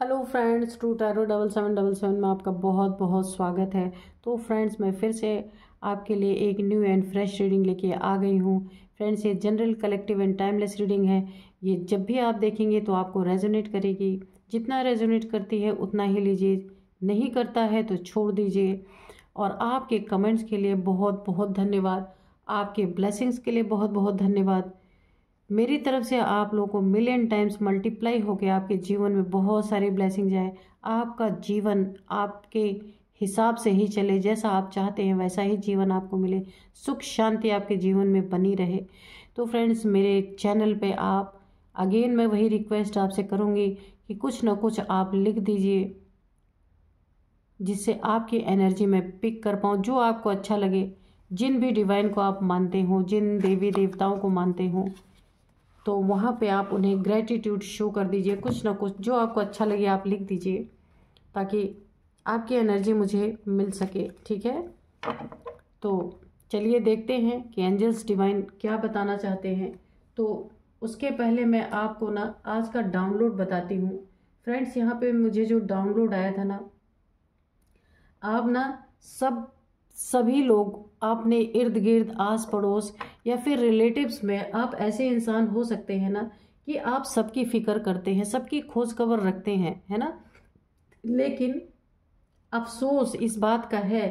Hello friends, true tarot 7777 में आपका बहुत बहुत स्वागत है। तो फ्रेंड्स, मैं फिर से आपके लिए एक न्यू एंड फ्रेश रीडिंग लेके आ गई हूँ। फ्रेंड्स, ये general, collective and timeless reading है। ये जब भी आप देखेंगे तो आपको रेजोनेट करेगी। जितना रेजोनेट करती है उतना ही लीजिए, नहीं करता है तो छोड़ दीजिए। और आपके कमेंट्स के लिए बहुत बहुत धन्यवाद, आपके ब्लेसिंग्स के लिए बहुत बहुत धन्यवाद। मेरी तरफ से आप लोगों को मिलियन टाइम्स मल्टीप्लाई होकर आपके जीवन में बहुत सारी ब्लेसिंग जाए। आपका जीवन आपके हिसाब से ही चले, जैसा आप चाहते हैं वैसा ही जीवन आपको मिले, सुख शांति आपके जीवन में बनी रहे। तो फ्रेंड्स, मेरे चैनल पे आप अगेन मैं वही रिक्वेस्ट आपसे करूँगी कि कुछ ना कुछ आप लिख दीजिए, जिससे आपकी एनर्जी में पिक कर पाऊँ, जो आपको अच्छा लगे। जिन भी डिवाइन को आप मानते हो, जिन देवी देवताओं को मानते हो, तो वहाँ पे आप उन्हें ग्रेटिट्यूड शो कर दीजिए। कुछ ना कुछ जो आपको अच्छा लगे आप लिख दीजिए, ताकि आपकी एनर्जी मुझे मिल सके। ठीक है, तो चलिए देखते हैं कि एंजल्स डिवाइन क्या बताना चाहते हैं। तो उसके पहले मैं आपको ना आज का डाउनलोड बताती हूँ। फ्रेंड्स, यहाँ पे मुझे जो डाउनलोड आया था ना, आप ना सभी लोग अपने इर्द गिर्द, आस पड़ोस या फिर रिलेटिव्स में आप ऐसे इंसान हो सकते हैं ना कि आप सबकी फिक्र करते हैं, सबकी खोज खबर रखते हैं, है ना। लेकिन अफसोस इस बात का है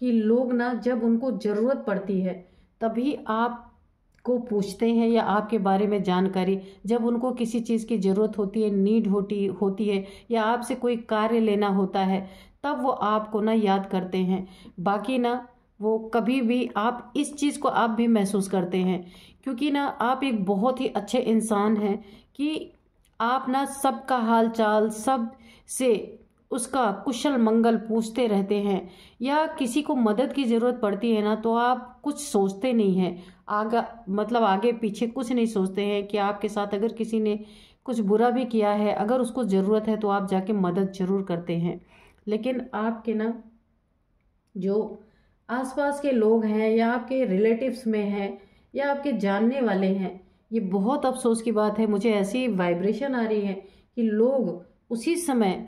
कि लोग ना जब उनको ज़रूरत पड़ती है तभी आपको पूछते हैं या आपके बारे में जानकारी, जब उनको किसी चीज़ की ज़रूरत होती है, नीड होती है, या आपसे कोई कार्य लेना होता है, तब वो आपको ना याद करते हैं। बाकी ना वो कभी भी, आप इस चीज़ को आप भी महसूस करते हैं, क्योंकि ना आप एक बहुत ही अच्छे इंसान हैं कि आप ना सबका हाल चाल, सब से उसका कुशल मंगल पूछते रहते हैं। या किसी को मदद की ज़रूरत पड़ती है ना, तो आप कुछ सोचते नहीं हैं, आगे पीछे कुछ नहीं सोचते हैं कि आपके साथ अगर किसी ने कुछ बुरा भी किया है, अगर उसको ज़रूरत है तो आप जाके मदद ज़रूर करते हैं। लेकिन आपके ना जो आसपास के लोग हैं, या आपके रिलेटिव्स में हैं, या आपके जानने वाले हैं, ये बहुत अफसोस की बात है। मुझे ऐसी वाइब्रेशन आ रही है कि लोग उसी समय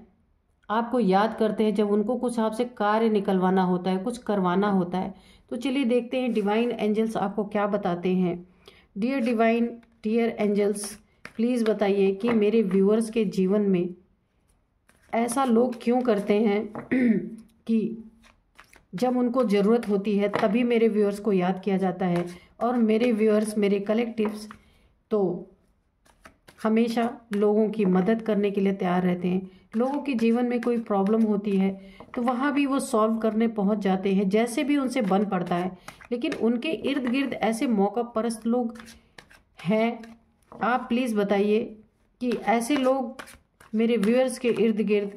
आपको याद करते हैं जब उनको कुछ आपसे कार्य निकलवाना होता है, कुछ करवाना होता है। तो चलिए देखते हैं डिवाइन एंजल्स आपको क्या बताते हैं। Dear divine, dear angels, please बताइए कि मेरे व्यूअर्स के जीवन में ऐसा लोग क्यों करते हैं कि जब उनको ज़रूरत होती है तभी मेरे व्यूअर्स को याद किया जाता है। और मेरे व्यूअर्स, मेरे कलेक्टिव्स तो हमेशा लोगों की मदद करने के लिए तैयार रहते हैं। लोगों के जीवन में कोई प्रॉब्लम होती है तो वहाँ भी वो सॉल्व करने पहुँच जाते हैं, जैसे भी उनसे बन पड़ता है। लेकिन उनके इर्द गिर्द ऐसे मौका परस्त लोग हैं। आप प्लीज़ बताइए कि ऐसे लोग मेरे व्यूअर्स के इर्द गिर्द,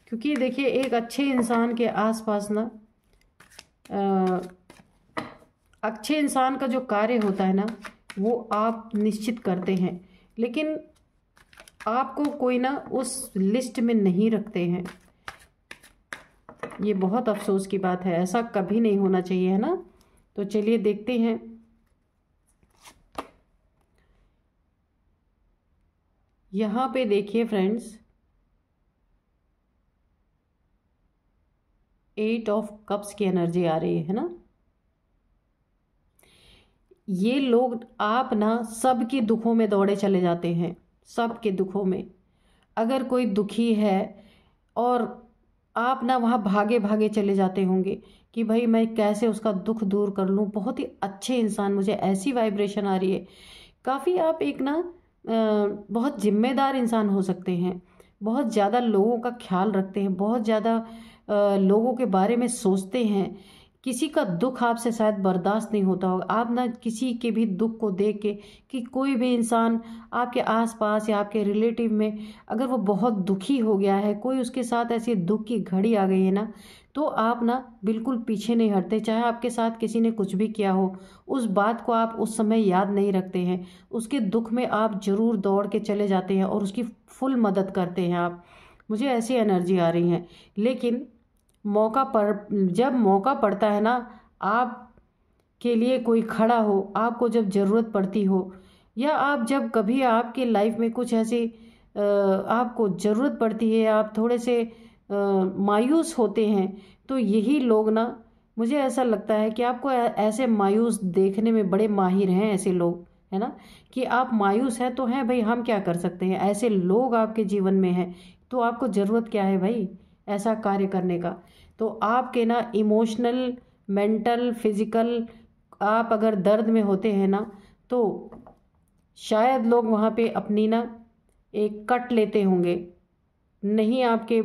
क्योंकि देखिए एक अच्छे इंसान के आसपास ना अच्छे इंसान का जो कार्य होता है ना, वो आप निश्चित करते हैं, लेकिन आपको कोई ना उस लिस्ट में नहीं रखते हैं। ये बहुत अफसोस की बात है, ऐसा कभी नहीं होना चाहिए, है ना। तो चलिए देखते हैं। यहाँ पे देखिए फ्रेंड्स, 8 ऑफ कप्स की एनर्जी आ रही है ना। ये लोग, आप ना सबके दुखों में दौड़े चले जाते हैं, सबके दुखों में। अगर कोई दुखी है और आप ना वहाँ भागे भागे चले जाते होंगे कि भाई मैं कैसे उसका दुख दूर कर लूँ। बहुत ही अच्छे इंसान, मुझे ऐसी वाइब्रेशन आ रही है। काफ़ी आप एक ना बहुत जिम्मेदार इंसान हो सकते हैं, बहुत ज़्यादा लोगों का ख्याल रखते हैं, बहुत ज़्यादा लोगों के बारे में सोचते हैं। किसी का दुख आपसे शायद बर्दाश्त नहीं होता होगा। आप ना किसी के भी दुख को देख के, कि कोई भी इंसान आपके आसपास या आपके रिलेटिव में अगर वो बहुत दुखी हो गया है, कोई उसके साथ ऐसी दुख की घड़ी आ गई है ना, तो आप ना बिल्कुल पीछे नहीं हटते। चाहे आपके साथ किसी ने कुछ भी किया हो, उस बात को आप उस समय याद नहीं रखते हैं, उसके दुख में आप जरूर दौड़ के चले जाते हैं और उसकी फुल मदद करते हैं आप। मुझे ऐसी एनर्जी आ रही है। लेकिन जब मौका पड़ता है ना, आप के लिए कोई खड़ा हो, आपको जब ज़रूरत पड़ती हो, या आप जब कभी आपके लाइफ में कुछ ऐसी आपको ज़रूरत पड़ती है, आप थोड़े से मायूस होते हैं, तो यही लोग ना, मुझे ऐसा लगता है कि आपको ऐसे मायूस देखने में बड़े माहिर हैं ऐसे लोग, है ना, कि आप मायूस हैं तो हैं भाई, हम क्या कर सकते हैं, ऐसे लोग आपके जीवन में हैं, तो आपको ज़रूरत क्या है भाई ऐसा कार्य करने का। तो आपके ना इमोशनल, मेंटल, फिजिकल, आप अगर दर्द में होते हैं ना, तो शायद लोग वहाँ पे अपनी ना एक कट लेते होंगे, नहीं आपके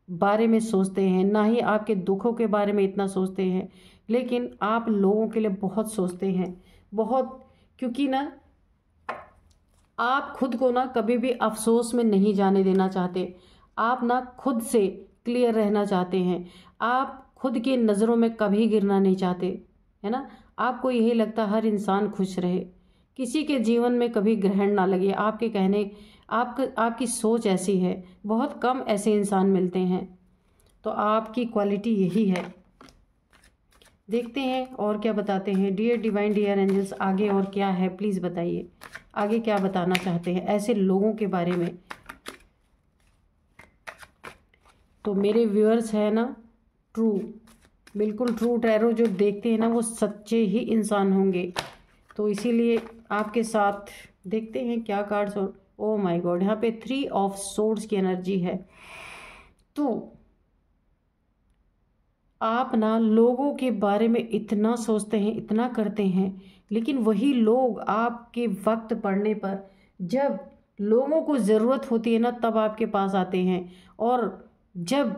बारे में सोचते हैं, ना ही आपके दुखों के बारे में इतना सोचते हैं, लेकिन आप लोगों के लिए बहुत सोचते हैं, बहुत, क्योंकि ना आप खुद को ना कभी भी अफसोस में नहीं जाने देना चाहते, आप ना खुद से क्लियर रहना चाहते हैं, आप खुद की नज़रों में कभी गिरना नहीं चाहते, है ना। आपको यही लगता हर इंसान खुश रहे, किसी के जीवन में कभी ग्रहण ना लगे, आपके कहने, आपकी सोच ऐसी है, बहुत कम ऐसे इंसान मिलते हैं, तो आपकी क्वालिटी यही है। देखते हैं और क्या बताते हैं डियर डिवाइन, डियर एंजल्स, आगे और क्या है प्लीज़ बताइए, आगे क्या बताना चाहते हैं ऐसे लोगों के बारे में। तो मेरे व्यूअर्स है ना, ट्रू, बिल्कुल ट्रू टैरो जो देखते हैं ना वो सच्चे ही इंसान होंगे, तो इसीलिए आपके साथ देखते हैं क्या कार्ड्स। और ओ माय गॉड, यहाँ पे 3 ऑफ सोर्ड्स की एनर्जी है। तो आप ना लोगों के बारे में इतना सोचते हैं, इतना करते हैं, लेकिन वही लोग आपके वक्त पड़ने पर, जब लोगों को ज़रूरत होती है ना, तब आपके पास आते हैं, और जब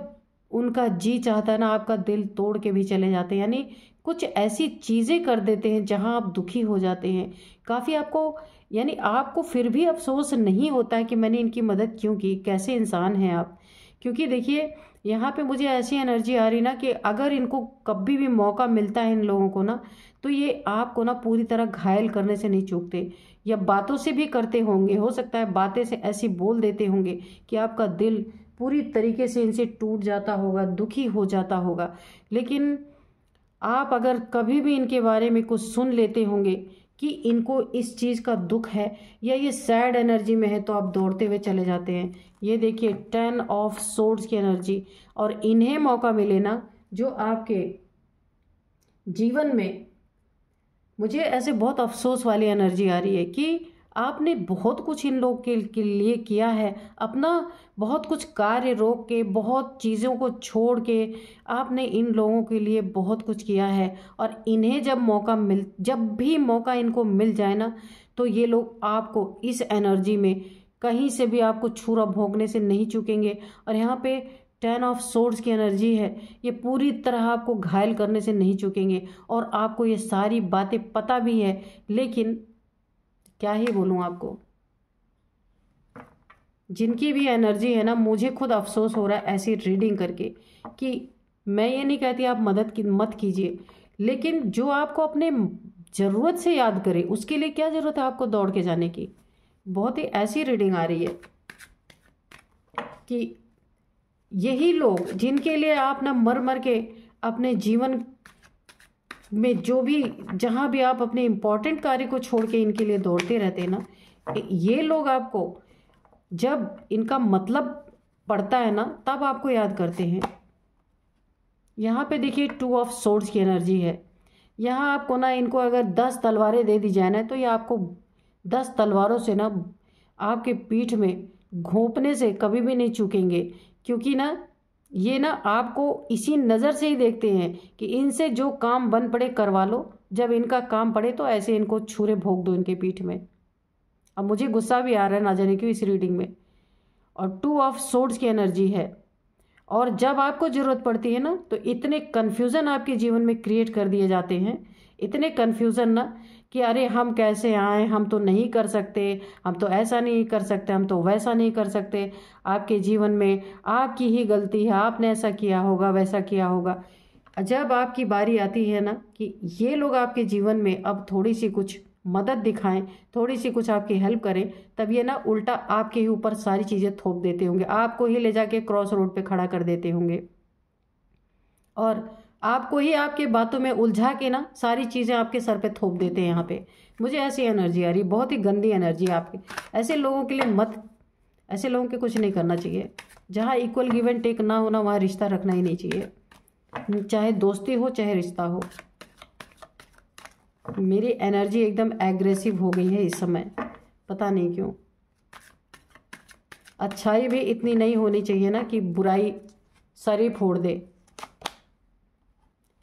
उनका जी चाहता है ना, आपका दिल तोड़ के भी चले जाते हैं, यानी कुछ ऐसी चीज़ें कर देते हैं जहां आप दुखी हो जाते हैं काफ़ी। आपको, यानी आपको फिर भी अफसोस नहीं होता है कि मैंने इनकी मदद क्यों की, कैसे इंसान हैं आप। क्योंकि देखिए यहाँ पे मुझे ऐसी एनर्जी आ रही ना कि अगर इनको कभी भी मौका मिलता है इन लोगों को ना, तो ये आपको ना पूरी तरह घायल करने से नहीं चूकते, या बातों से भी करते होंगे, हो सकता है बातें से ऐसी बोल देते होंगे कि आपका दिल पूरी तरीके से इनसे टूट जाता होगा, दुखी हो जाता होगा। लेकिन आप अगर कभी भी इनके बारे में कुछ सुन लेते होंगे कि इनको इस चीज़ का दुख है या ये सैड एनर्जी में है, तो आप दौड़ते हुए चले जाते हैं। ये देखिए 10 ऑफ सोर्ड्स की एनर्जी, और इन्हें मौका मिले ना जो आपके जीवन में, मुझे ऐसे बहुत अफसोस वाली एनर्जी आ रही है कि आपने बहुत कुछ इन लोग के लिए किया है, अपना बहुत कुछ कार्य रोक के, बहुत चीज़ों को छोड़ के आपने इन लोगों के लिए बहुत कुछ किया है, और इन्हें जब भी मौका इनको मिल जाए ना, तो ये लोग आपको इस एनर्जी में कहीं से भी आपको छुरा भोंकने से नहीं चूकेंगे। और यहाँ पे 10 ऑफ सोर्ड्स की एनर्जी है, ये पूरी तरह आपको घायल करने से नहीं चूकेंगे, और आपको ये सारी बातें पता भी है, लेकिन क्या ही बोलूं आपको, जिनकी भी एनर्जी है ना, मुझे खुद अफसोस हो रहा है ऐसी रीडिंग करके, कि मैं ये नहीं कहती आप मत कीजिए, लेकिन जो आपको अपने ज़रूरत से याद करे, उसके लिए क्या ज़रूरत है आपको दौड़ के जाने की। बहुत ही ऐसी रीडिंग आ रही है कि यही लोग जिनके लिए आप ना मर मर के अपने जीवन में, जो भी, जहाँ भी आप अपने इम्पोर्टेंट कार्य को छोड़ के इनके लिए दौड़ते रहते हैं ना, ये लोग आपको जब इनका मतलब पड़ता है ना, तब आपको याद करते हैं। यहाँ पे देखिए 2 ऑफ सोर्ड्स की एनर्जी है। यहाँ आपको ना, इनको अगर 10 तलवारें दे दी जाए ना, तो ये आपको 10 तलवारों से ना आपके पीठ में घोंपने से कभी भी नहीं चूकेंगे, क्योंकि ना ये ना आपको इसी नज़र से ही देखते हैं कि इनसे जो काम बन पड़े करवा लो, जब इनका काम पड़े तो ऐसे इनको छुरे भोंक दो इनके पीठ में। अब मुझे गुस्सा भी आ रहा है ना जाने क्यों इस रीडिंग में। और 2 ऑफ सोर्ड्स की एनर्जी है, और जब आपको ज़रूरत पड़ती है ना, तो इतने कन्फ्यूज़न आपके जीवन में क्रिएट कर दिए जाते हैं, इतने कन्फ्यूज़न ना, कि अरे हम कैसे आए, हम तो नहीं कर सकते, हम तो ऐसा नहीं कर सकते, हम तो वैसा नहीं कर सकते, आपके जीवन में आपकी ही गलती है, आपने ऐसा किया होगा, वैसा किया होगा। जब आपकी बारी आती है ना कि ये लोग आपके जीवन में अब थोड़ी सी कुछ मदद दिखाएं, थोड़ी सी कुछ आपकी हेल्प करें, तब ये ना उल्टा आपके ही ऊपर सारी चीज़ें थोप देते होंगे, आपको ही ले जाके क्रॉस रोड पे खड़ा कर देते होंगे, और आपको ही आपके बातों में उलझा के ना सारी चीज़ें आपके सर पे थोप देते हैं यहाँ पे। मुझे ऐसी एनर्जी आ रही, बहुत ही गंदी एनर्जी है आपकी। ऐसे लोगों के लिए मत, ऐसे लोगों के कुछ नहीं करना चाहिए। जहाँ इक्वल गिव एंड टेक ना होना, वहाँ रिश्ता रखना ही नहीं चाहिए, चाहे दोस्ती हो चाहे रिश्ता हो। मेरी एनर्जी एकदम एग्रेसिव हो गई है इस समय, पता नहीं क्यों। अच्छाई भी इतनी नहीं होनी चाहिए ना कि बुराई सर ही फोड़ दे।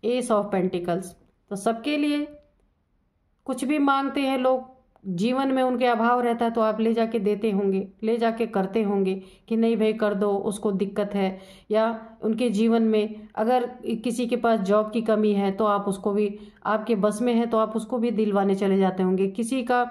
एस ऑफ पेंटिकल्स, तो सबके लिए कुछ भी मांगते हैं लोग, जीवन में उनके अभाव रहता है तो आप ले जाके देते होंगे, ले जाके करते होंगे कि नहीं भाई कर दो, उसको दिक्कत है। या उनके जीवन में अगर किसी के पास जॉब की कमी है तो आप उसको भी, आपके बस में है तो आप उसको भी दिलवाने चले जाते होंगे। किसी का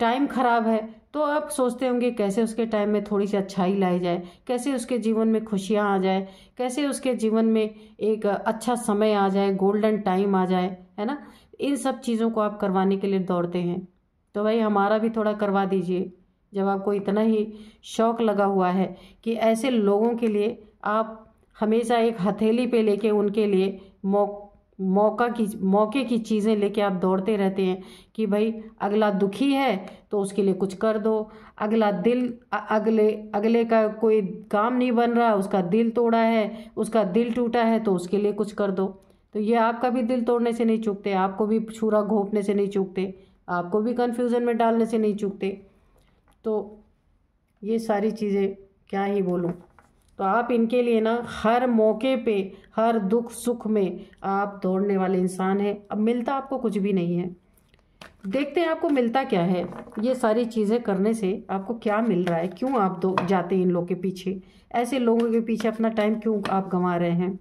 टाइम खराब है तो आप सोचते होंगे कैसे उसके टाइम में थोड़ी सी अच्छाई लाई जाए, कैसे उसके जीवन में खुशियाँ आ जाए, कैसे उसके जीवन में एक अच्छा समय आ जाए, गोल्डन टाइम आ जाए, है ना। इन सब चीज़ों को आप करवाने के लिए दौड़ते हैं, तो भाई हमारा भी थोड़ा करवा दीजिए। जब आपको इतना ही शौक लगा हुआ है कि ऐसे लोगों के लिए आप हमेशा एक हथेली पे लेके उनके लिए मौके की चीज़ें लेके आप दौड़ते रहते हैं कि भाई अगला दुखी है तो उसके लिए कुछ कर दो, अगला अगले का कोई काम नहीं बन रहा, उसका दिल तोड़ा है, उसका दिल टूटा है तो उसके लिए कुछ कर दो। तो ये आपका भी दिल तोड़ने से नहीं चूकते, आपको भी छुरा घोंपने से नहीं चूकते, आपको भी कन्फ्यूज़न में डालने से नहीं चूकते। तो ये सारी चीज़ें क्या ही बोलूँ। तो आप इनके लिए ना हर मौके पे, हर दुख सुख में आप दौड़ने वाले इंसान हैं। अब मिलता आपको कुछ भी नहीं है, देखते हैं आपको मिलता क्या है। ये सारी चीज़ें करने से आपको क्या मिल रहा है, क्यों आप जाते हैं इन लोगों के पीछे, ऐसे लोगों के पीछे अपना टाइम क्यों आप गंवा रहे हैं।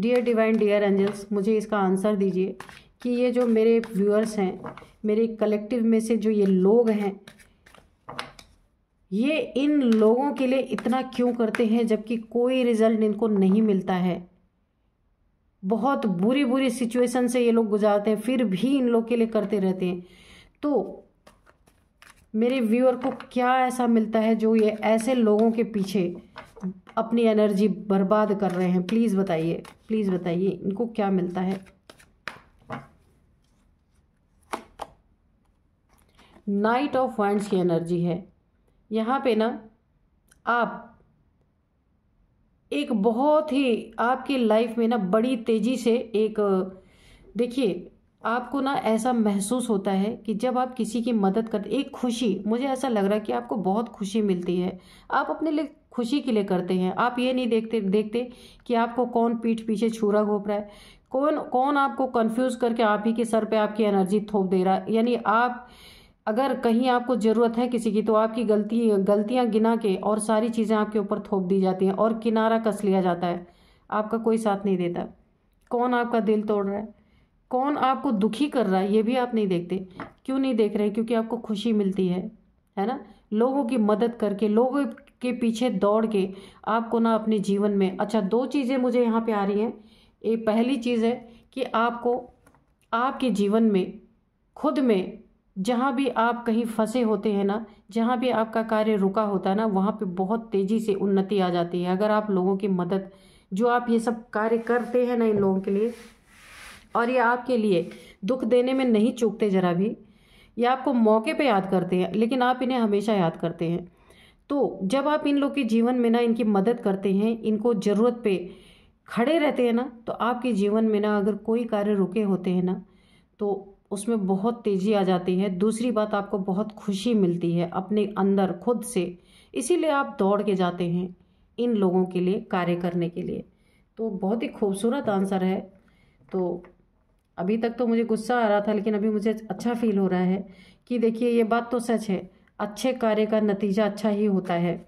डियर डिवाइन, डियर एंजल्स, मुझे इसका आंसर दीजिए कि ये जो मेरे व्यूअर्स हैं, मेरे कलेक्टिव में से जो ये लोग हैं, ये इन लोगों के लिए इतना क्यों करते हैं जबकि कोई रिजल्ट इनको नहीं मिलता है। बहुत बुरी बुरी सिचुएशन से ये लोग गुजारते हैं, फिर भी इन लोग के लिए करते रहते हैं। तो मेरे व्यूअर को क्या ऐसा मिलता है जो ये ऐसे लोगों के पीछे अपनी एनर्जी बर्बाद कर रहे हैं? प्लीज़ बताइए, प्लीज़ बताइए इनको क्या मिलता है। नाइट ऑफ वांड्स की एनर्जी है यहाँ पे ना। आप एक बहुत ही आपकी लाइफ में ना बड़ी तेजी से एक, देखिए आपको ना ऐसा महसूस होता है कि जब आप किसी की मदद करते, एक खुशी, मुझे ऐसा लग रहा है कि आपको बहुत खुशी मिलती है। आप अपने लिए खुशी के लिए करते हैं, आप ये नहीं देखते कि आपको कौन पीठ पीछे छुरा घोंप रहा है, कौन आपको कंफ्यूज करके आप ही के सर पे आपकी एनर्जी थोप दे रहा है। यानी आप अगर कहीं आपको ज़रूरत है किसी की तो आपकी गलतियां गिना के और सारी चीज़ें आपके ऊपर थोप दी जाती हैं और किनारा कस लिया जाता है, आपका कोई साथ नहीं देता। कौन आपका दिल तोड़ रहा है, कौन आपको दुखी कर रहा है, ये भी आप नहीं देखते। क्यों नहीं देख रहे? क्योंकि आपको खुशी मिलती है ना। लोगों की मदद करके, लोगों के पीछे दौड़ के आपको ना अपने जीवन में, अच्छा 2 चीज़ें मुझे यहाँ पे आ रही हैं। एक पहली चीज़ है कि आपको आपके जीवन में खुद में जहाँ भी आप कहीं फंसे होते हैं ना, जहाँ भी आपका कार्य रुका होता है ना, वहाँ पे बहुत तेज़ी से उन्नति आ जाती है अगर आप लोगों की मदद, जो आप ये सब कार्य करते हैं ना इन लोगों के लिए, और ये आपके लिए दुख देने में नहीं चूकते ज़रा भी। ये आपको मौके पे याद करते हैं लेकिन आप इन्हें हमेशा याद करते हैं। तो जब आप इन लोग के जीवन में ना इनकी मदद करते हैं, इनको ज़रूरत पे खड़े रहते हैं ना, तो आपके जीवन में ना अगर कोई कार्य रुके होते हैं ना तो उसमें बहुत तेज़ी आ जाती है। दूसरी बात, आपको बहुत खुशी मिलती है अपने अंदर खुद से, इसीलिए आप दौड़ के जाते हैं इन लोगों के लिए कार्य करने के लिए। तो बहुत ही खूबसूरत आंसर है। तो अभी तक तो मुझे गुस्सा आ रहा था लेकिन अभी मुझे अच्छा फील हो रहा है कि देखिए ये बात तो सच है, अच्छे कार्य का नतीजा अच्छा ही होता है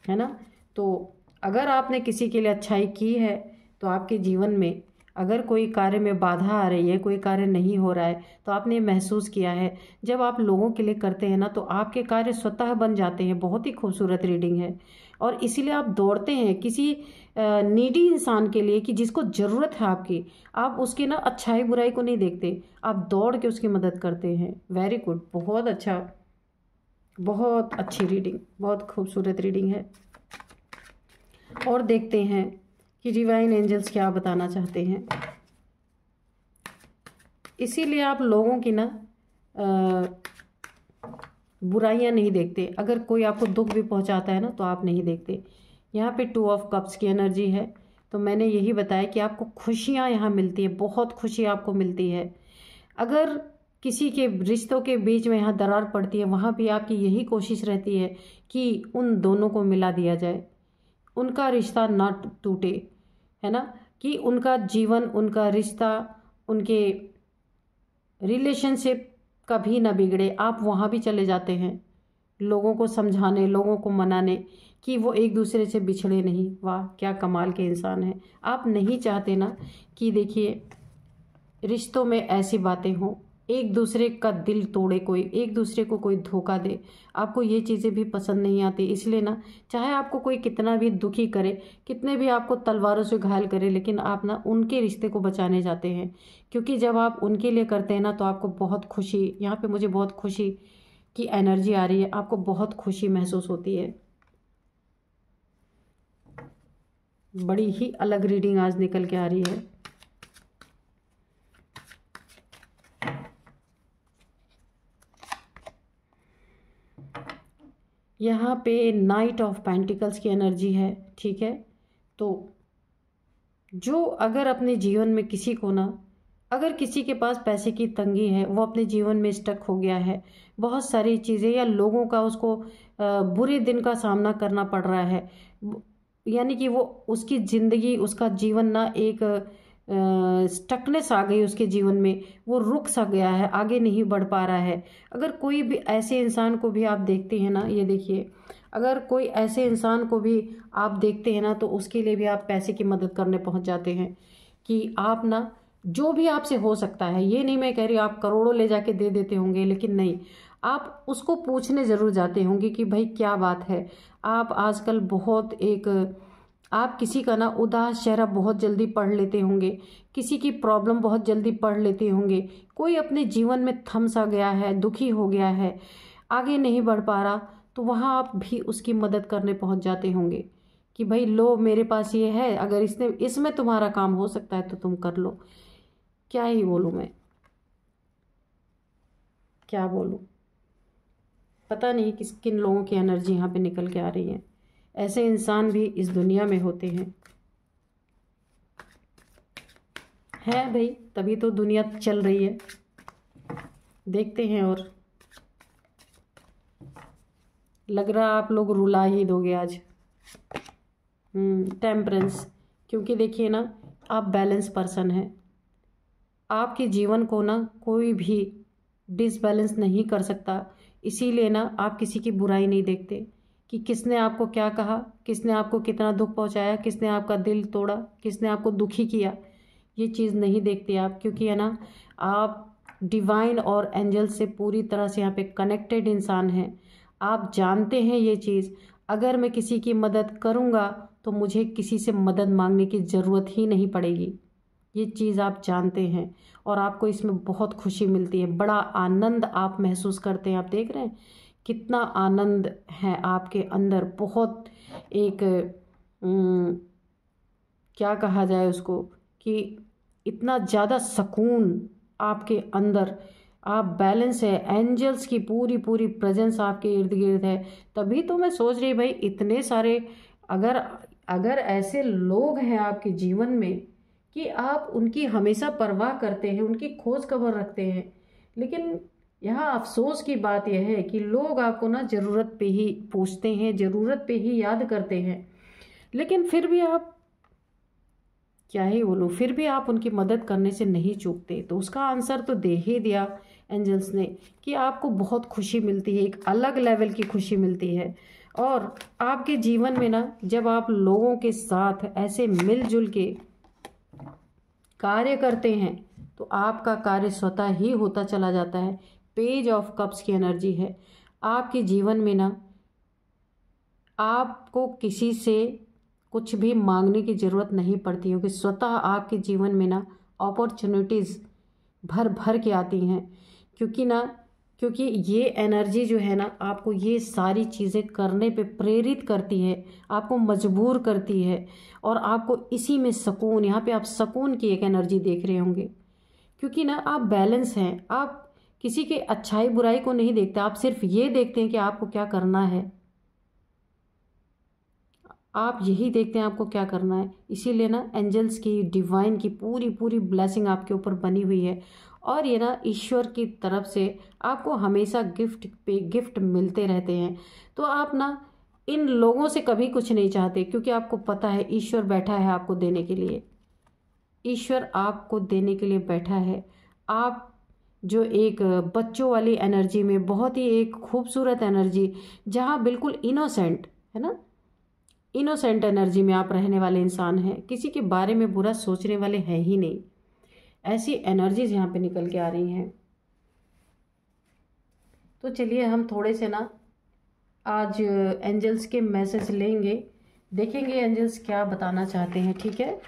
ना। तो अगर आपने किसी के लिए अच्छाई की है तो आपके जीवन में अगर कोई कार्य में बाधा आ रही है, कोई कार्य नहीं हो रहा है, तो आपने महसूस किया है जब आप लोगों के लिए करते हैं ना तो आपके कार्य स्वतः बन जाते हैं। बहुत ही खूबसूरत रीडिंग है और इसीलिए आप दौड़ते हैं किसी नीडी इंसान के लिए कि जिसको ज़रूरत है आपकी, आप उसकी ना अच्छाई बुराई को नहीं देखते, आप दौड़ के उसकी मदद करते हैं। वेरी गुड, बहुत अच्छा, बहुत अच्छी रीडिंग, बहुत खूबसूरत रीडिंग है। और देखते हैं कि डिवाइन एंजल्स क्या बताना चाहते हैं। इसीलिए आप लोगों की ना बुराइयां नहीं देखते। अगर कोई आपको दुख भी पहुंचाता है ना तो आप नहीं देखते। यहाँ पे 2 ऑफ कप्स की एनर्जी है, तो मैंने यही बताया कि आपको खुशियाँ यहाँ मिलती है, बहुत खुशी आपको मिलती है। अगर किसी के रिश्तों के बीच में यहाँ दरार पड़ती है, वहाँ भी आपकी यही कोशिश रहती है कि उन दोनों को मिला दिया जाए, उनका रिश्ता ना टूटे, है ना, कि उनका जीवन, उनका रिश्ता, उनके रिलेशनशिप कभी ना बिगड़े। आप वहाँ भी चले जाते हैं लोगों को समझाने, लोगों को मनाने कि वो एक दूसरे से बिछड़े नहीं। वाह, क्या कमाल के इंसान हैं आप। नहीं चाहते ना कि देखिए रिश्तों में ऐसी बातें हों, एक दूसरे का दिल तोड़े कोई, एक दूसरे को कोई धोखा दे। आपको ये चीज़ें भी पसंद नहीं आती। इसलिए ना, चाहे आपको कोई कितना भी दुखी करे, कितने भी आपको तलवारों से घायल करे, लेकिन आप ना उनके रिश्ते को बचाने जाते हैं। क्योंकि जब आप उनके लिए करते हैं ना तो आपको बहुत खुशी, यहाँ पे मुझे बहुत खुशी की एनर्जी आ रही है, आपको बहुत खुशी महसूस होती है। बड़ी ही अलग रीडिंग आज निकल के आ रही है। यहाँ पे नाइट ऑफ पेंटिकल्स की एनर्जी है, ठीक है। तो जो अगर अपने जीवन में किसी को ना, अगर किसी के पास पैसे की तंगी है, वो अपने जीवन में स्टक हो गया है, बहुत सारी चीज़ें या लोगों का उसको बुरे दिन का सामना करना पड़ रहा है, यानी कि वो उसकी ज़िंदगी, उसका जीवन ना एक स्टकनेस आ गई उसके जीवन में, वो रुक सा गया है, आगे नहीं बढ़ पा रहा है। अगर कोई भी ऐसे इंसान को भी आप देखते हैं ना, ये देखिए, अगर कोई ऐसे इंसान को भी आप देखते हैं ना तो उसके लिए भी आप पैसे की मदद करने पहुंच जाते हैं कि आप ना, जो भी आपसे हो सकता है, ये नहीं मैं कह रही आप करोड़ों ले जाके दे देते होंगे, लेकिन नहीं, आप उसको पूछने ज़रूर जाते होंगे कि भाई क्या बात है। आप आजकल बहुत आप किसी का ना उदास चेहरा बहुत जल्दी पढ़ लेते होंगे, किसी की प्रॉब्लम बहुत जल्दी पढ़ लेते होंगे। कोई अपने जीवन में थम सा गया है, दुखी हो गया है, आगे नहीं बढ़ पा रहा, तो वहाँ आप भी उसकी मदद करने पहुँच जाते होंगे कि भाई लो, मेरे पास ये है, अगर इसमें तुम्हारा काम हो सकता है तो तुम कर लो। क्या ही बोलूँ मैं, क्या बोलूँ, पता नहीं किन लोगों की एनर्जी यहाँ पे निकल के आ रही है। ऐसे इंसान भी इस दुनिया में होते हैं, है भाई, तभी तो दुनिया चल रही है। देखते हैं, और लग रहा आप लोग रुला ही दोगे आज। टेम्परेंस, क्योंकि देखिए ना, आप बैलेंस पर्सन हैं। आपके जीवन को ना कोई भी डिसबैलेंस नहीं कर सकता। इसीलिए ना आप किसी की बुराई नहीं देखते कि किसने आपको क्या कहा, किसने आपको कितना दुख पहुंचाया, किसने आपका दिल तोड़ा, किसने आपको दुखी किया। ये चीज़ नहीं देखते आप, क्योंकि है ना, आप डिवाइन और एंजल से पूरी तरह से यहाँ पे कनेक्टेड इंसान हैं। आप जानते हैं ये चीज़, अगर मैं किसी की मदद करूँगा तो मुझे किसी से मदद मांगने की ज़रूरत ही नहीं पड़ेगी। ये चीज़ आप जानते हैं और आपको इसमें बहुत खुशी मिलती है, बड़ा आनंद आप महसूस करते हैं। आप देख रहे हैं कितना आनंद है आपके अंदर, बहुत एक क्या कहा जाए उसको, कि इतना ज़्यादा सुकून आपके अंदर, आप बैलेंस है, एंजल्स की पूरी पूरी प्रेजेंस आपके इर्द गिर्द है। तभी तो मैं सोच रही भाई, इतने सारे अगर ऐसे लोग हैं आपके जीवन में कि आप उनकी हमेशा परवाह करते हैं, उनकी खोज खबर रखते हैं, लेकिन यहाँ अफसोस की बात यह है कि लोग आपको ना ज़रूरत पे ही पूछते हैं, ज़रूरत पे ही याद करते हैं, लेकिन फिर भी आप, क्या ही बोलूँ, फिर भी आप उनकी मदद करने से नहीं चूकते। तो उसका आंसर तो दे ही दिया एंजल्स ने कि आपको बहुत खुशी मिलती है, एक अलग लेवल की खुशी मिलती है। और आपके जीवन में ना, जब आप लोगों के साथ ऐसे मिलजुल के कार्य करते हैं तो आपका कार्य स्वतः ही होता चला जाता है। पेज ऑफ कप्स की एनर्जी है आपके जीवन में ना, आपको किसी से कुछ भी मांगने की ज़रूरत नहीं पड़ती, क्योंकि स्वतः आपके जीवन में ना अपॉर्चुनिटीज़ भर भर के आती हैं। क्योंकि ना क्योंकि ये एनर्जी जो है ना आपको ये सारी चीज़ें करने पे प्रेरित करती है, आपको मजबूर करती है, और आपको इसी में सुकून, यहाँ पे आप सुकून की एक एनर्जी देख रहे होंगे। क्योंकि ना आप बैलेंस हैं, आप किसी के अच्छाई बुराई को नहीं देखते, आप सिर्फ ये देखते हैं कि आपको क्या करना है, आप यही देखते हैं आपको क्या करना है। इसीलिए ना एंजल्स की, डिवाइन की पूरी पूरी ब्लेसिंग आपके ऊपर बनी हुई है, और ये ना ईश्वर की तरफ से आपको हमेशा गिफ्ट पे गिफ्ट मिलते रहते हैं। तो आप ना इन लोगों से कभी कुछ नहीं चाहते, क्योंकि आपको पता है ईश्वर बैठा है आपको देने के लिए, ईश्वर आपको देने के लिए बैठा है। आप जो एक बच्चों वाली एनर्जी में, बहुत ही एक खूबसूरत एनर्जी, जहाँ बिल्कुल इनोसेंट है ना, इनोसेंट एनर्जी में आप रहने वाले इंसान हैं, किसी के बारे में बुरा सोचने वाले हैं ही नहीं, ऐसी एनर्जीज यहाँ पे निकल के आ रही हैं। तो चलिए हम थोड़े से ना आज एंजल्स के मैसेज लेंगे, देखेंगे एंजल्स क्या बताना चाहते हैं। ठीक है,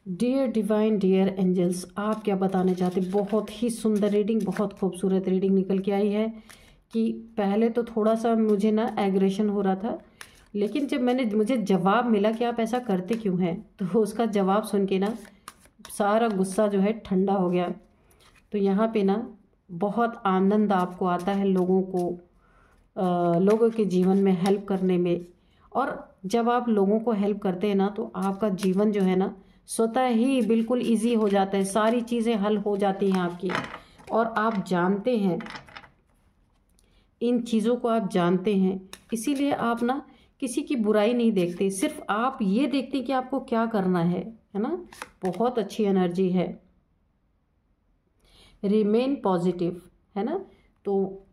डियर डिवाइन, डियर एंजल्स, आप क्या बताना चाहते। बहुत ही सुंदर रीडिंग, बहुत खूबसूरत रीडिंग निकल के आई है। कि पहले तो थोड़ा सा मुझे ना एग्रेशन हो रहा था, लेकिन जब मुझे जवाब मिला कि आप ऐसा करते क्यों हैं, तो उसका जवाब सुन के ना सारा गुस्सा जो है ठंडा हो गया। तो यहाँ पे ना बहुत आनंद आपको आता है लोगों लोगों के जीवन में हेल्प करने में, और जब आप लोगों को हेल्प करते हैं ना तो आपका जीवन जो है ना स्वतः ही बिल्कुल इजी हो जाता है, सारी चीज़ें हल हो जाती हैं आपकी, और आप जानते हैं इन चीज़ों को, आप जानते हैं। इसीलिए आप ना किसी की बुराई नहीं देखते, सिर्फ आप ये देखते हैं कि आपको क्या करना है ना। बहुत अच्छी एनर्जी है। रिमेन पॉजिटिव है ना, तो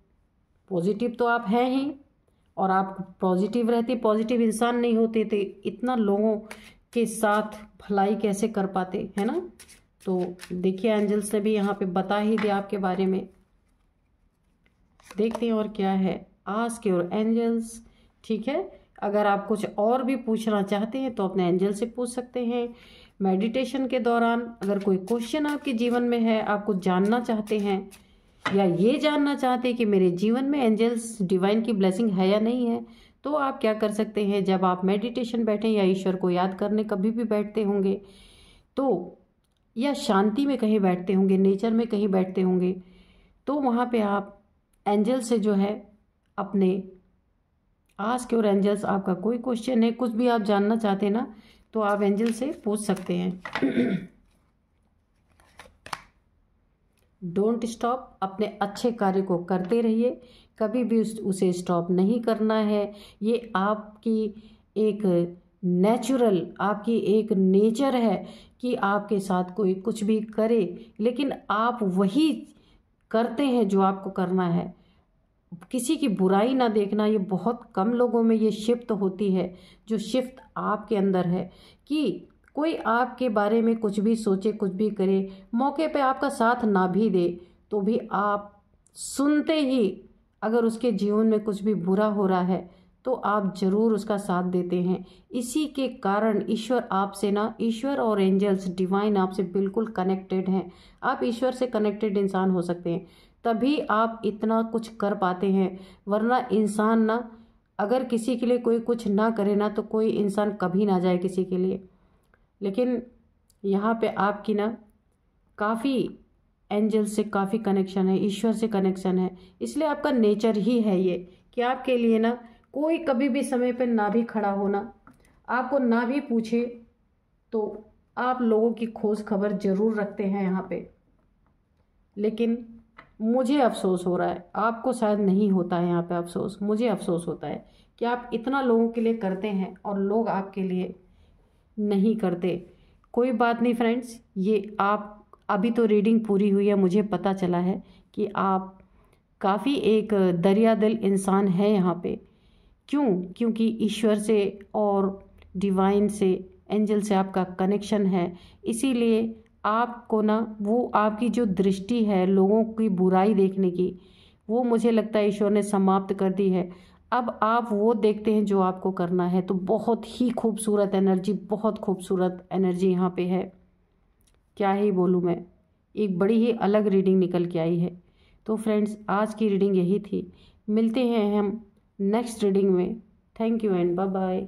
पॉजिटिव तो आप हैं ही, और आप पॉजिटिव रहते, पॉजिटिव इंसान नहीं होते तो इतना लोगों के साथ भलाई कैसे कर पाते है ना। तो देखिए एंजल्स ने भी यहाँ पे बता ही दिया आपके बारे में। देखते हैं और क्या है। Ask your angels. ठीक है, अगर आप कुछ और भी पूछना चाहते हैं तो अपने एंजल से पूछ सकते हैं। मेडिटेशन के दौरान अगर कोई क्वेश्चन आपके जीवन में है, आपको जानना चाहते हैं, या ये जानना चाहते हैं कि मेरे जीवन में एंजल्स डिवाइन की ब्लेसिंग है या नहीं है, तो आप क्या कर सकते हैं। जब आप मेडिटेशन बैठें या ईश्वर को याद करने कभी भी बैठते होंगे तो, या शांति में कहीं बैठते होंगे, नेचर में कहीं बैठते होंगे, तो वहाँ पे आप एंजल से जो है अपने आस्क योर एंजल्स, आपका कोई क्वेश्चन है, कुछ भी आप जानना चाहते हैं ना, तो आप एंजल से पूछ सकते हैं। डोंट स्टॉप, अपने अच्छे कार्य को करते रहिए, कभी भी उसे स्टॉप नहीं करना है। ये आपकी एक नेचुरल, आपकी एक नेचर है कि आपके साथ कोई कुछ भी करे, लेकिन आप वही करते हैं जो आपको करना है। किसी की बुराई ना देखना, ये बहुत कम लोगों में ये शिफ्ट होती है, जो शिफ्ट आपके अंदर है। कि कोई आपके बारे में कुछ भी सोचे, कुछ भी करे, मौके पे आपका साथ ना भी दे, तो भी आप सुनते ही अगर उसके जीवन में कुछ भी बुरा हो रहा है तो आप ज़रूर उसका साथ देते हैं। इसी के कारण ईश्वर आपसे ना, ईश्वर और एंजल्स डिवाइन आपसे बिल्कुल कनेक्टेड हैं। आप ईश्वर से कनेक्टेड इंसान हो सकते हैं, तभी आप इतना कुछ कर पाते हैं। वरना इंसान ना, अगर किसी के लिए कोई कुछ ना करे ना, तो कोई इंसान कभी ना जाए किसी के लिए। लेकिन यहाँ पे आपकी ना काफ़ी एंजल से काफ़ी कनेक्शन है, ईश्वर से कनेक्शन है, इसलिए आपका नेचर ही है ये कि आपके लिए ना कोई कभी भी समय पे ना भी खड़ा होना, आपको ना भी पूछे, तो आप लोगों की खोज खबर जरूर रखते हैं यहाँ पे। लेकिन मुझे अफसोस हो रहा है, आपको शायद नहीं होता है यहाँ पे अफसोस, मुझे अफसोस होता है कि आप इतना लोगों के लिए करते हैं और लोग आपके लिए नहीं करते। कोई बात नहीं फ्रेंड्स, ये आप अभी तो रीडिंग पूरी हुई है, मुझे पता चला है कि आप काफ़ी एक दरिया दिल इंसान है यहाँ पे। क्यों? क्योंकि ईश्वर से और डिवाइन से, एंजल से आपका कनेक्शन है, इसीलिए आपको ना वो आपकी जो दृष्टि है लोगों की बुराई देखने की, वो मुझे लगता है ईश्वर ने समाप्त कर दी है। अब आप वो देखते हैं जो आपको करना है। तो बहुत ही खूबसूरत एनर्जी, बहुत खूबसूरत एनर्जी यहाँ पे है, क्या ही बोलूँ मैं, एक बड़ी ही अलग रीडिंग निकल के आई है। तो फ्रेंड्स, आज की रीडिंग यही थी। मिलते हैं हम नेक्स्ट रीडिंग में। Thank you and bye bye.